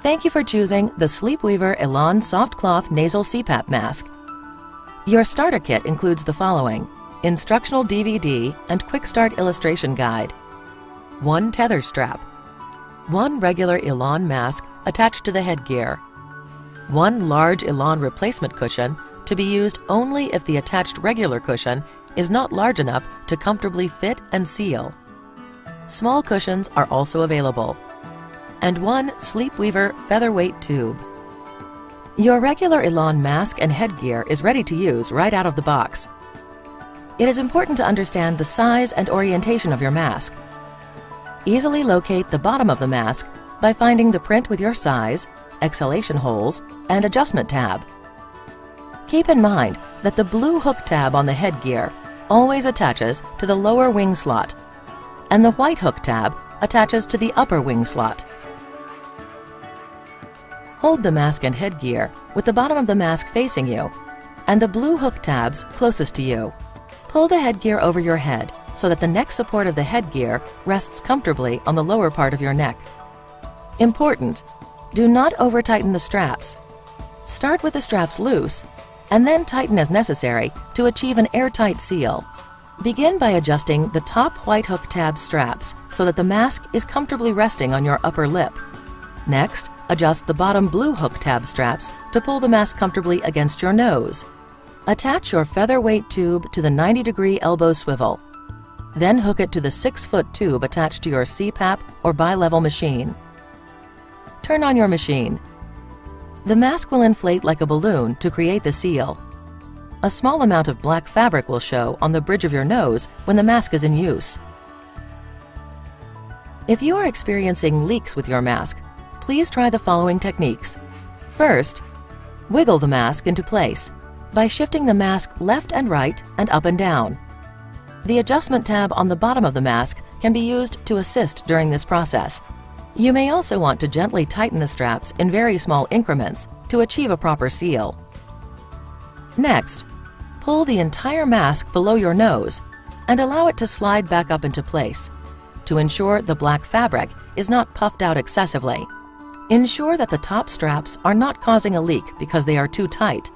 Thank you for choosing the SleepWeaver Elan Soft Cloth Nasal CPAP Mask. Your starter kit includes the following: instructional DVD and quick start illustration guide, 1 tether strap, 1 regular Elan mask attached to the headgear, 1 large Elan replacement cushion to be used only if the attached regular cushion is not large enough to comfortably fit and seal. Small cushions are also available, and 1 SleepWeaver featherweight tube. Your regular Elan mask and headgear is ready to use right out of the box. It is important to understand the size and orientation of your mask. Easily locate the bottom of the mask by finding the print with your size, exhalation holes, and adjustment tab. Keep in mind that the blue hook tab on the headgear always attaches to the lower wing slot, and the white hook tab attaches to the upper wing slot. Hold the mask and headgear with the bottom of the mask facing you and the blue hook tabs closest to you. Pull the headgear over your head so that the neck support of the headgear rests comfortably on the lower part of your neck. Important: do not over-tighten the straps. Start with the straps loose and then tighten as necessary to achieve an airtight seal. Begin by adjusting the top white hook tab straps so that the mask is comfortably resting on your upper lip. Next, adjust the bottom blue hook tab straps to pull the mask comfortably against your nose. Attach your featherweight tube to the 90-degree elbow swivel. Then hook it to the 6-foot tube attached to your CPAP or bi-level machine. Turn on your machine. The mask will inflate like a balloon to create the seal. A small amount of black fabric will show on the bridge of your nose when the mask is in use. If you are experiencing leaks with your mask, please try the following techniques. First, wiggle the mask into place by shifting the mask left and right and up and down. The adjustment tab on the bottom of the mask can be used to assist during this process. You may also want to gently tighten the straps in very small increments to achieve a proper seal. Next, pull the entire mask below your nose and allow it to slide back up into place to ensure the black fabric is not puffed out excessively. Ensure that the top straps are not causing a leak because they are too tight.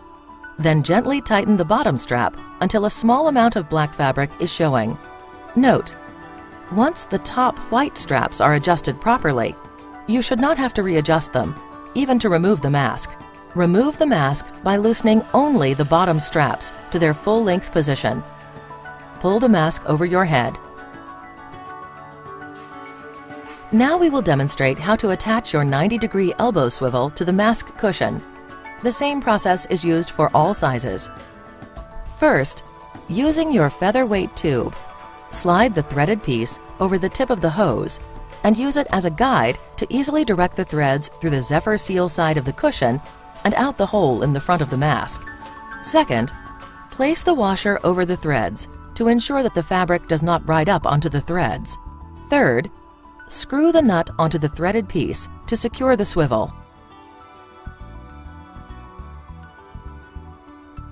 Then gently tighten the bottom strap until a small amount of black fabric is showing. Note: once the top white straps are adjusted properly, you should not have to readjust them, even to remove the mask. Remove the mask by loosening only the bottom straps to their full length position. Pull the mask over your head. Now we will demonstrate how to attach your 90-degree elbow swivel to the mask cushion. The same process is used for all sizes. First, using your featherweight tube, slide the threaded piece over the tip of the hose and use it as a guide to easily direct the threads through the Zephyr seal side of the cushion and out the hole in the front of the mask. Second, place the washer over the threads to ensure that the fabric does not ride up onto the threads. Third, screw the nut onto the threaded piece to secure the swivel.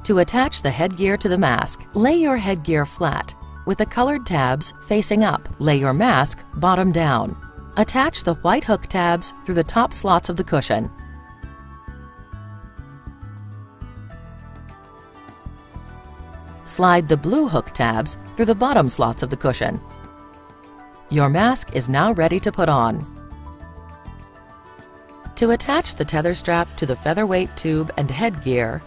To attach the headgear to the mask, lay your headgear flat with the colored tabs facing up. Lay your mask bottom down. Attach the white hook tabs through the top slots of the cushion. Slide the blue hook tabs through the bottom slots of the cushion. Your mask is now ready to put on. To attach the tether strap to the featherweight tube and headgear,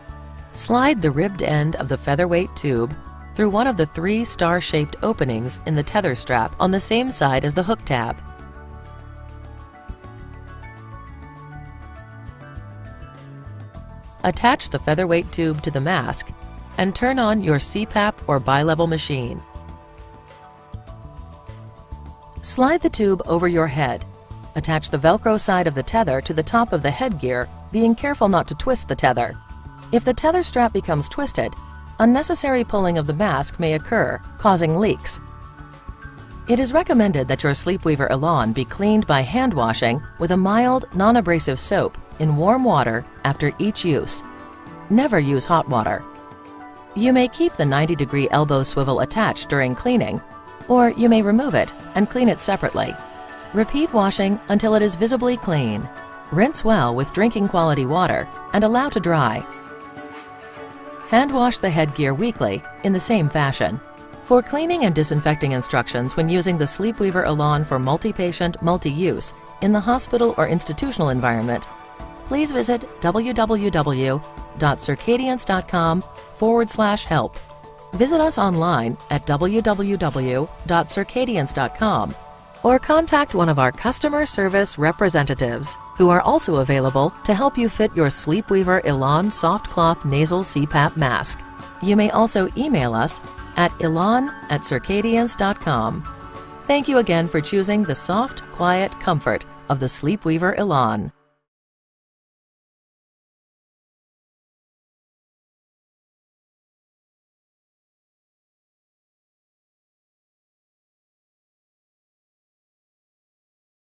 slide the ribbed end of the featherweight tube through one of the 3 star-shaped openings in the tether strap on the same side as the hook tab. Attach the featherweight tube to the mask and turn on your CPAP or bi-level machine. Slide the tube over your head. Attach the Velcro side of the tether to the top of the headgear, being careful not to twist the tether. If the tether strap becomes twisted, unnecessary pulling of the mask may occur, causing leaks. It is recommended that your SleepWeaver Elan be cleaned by hand washing with a mild, non-abrasive soap in warm water after each use. Never use hot water. You may keep the 90-degree elbow swivel attached during cleaning, or you may remove it and clean it separately. Repeat washing until it is visibly clean. Rinse well with drinking quality water and allow to dry. Hand wash the headgear weekly in the same fashion. For cleaning and disinfecting instructions when using the SleepWeaver Elan for multi-patient, multi-use in the hospital or institutional environment, please visit www.circadiance.com/help. Visit us online at www.circadiance.com or contact one of our customer service representatives who are also available to help you fit your SleepWeaver Elan soft cloth nasal CPAP mask. You may also email us at elan@circadiance.com. Thank you again for choosing the soft, quiet comfort of the SleepWeaver Elan.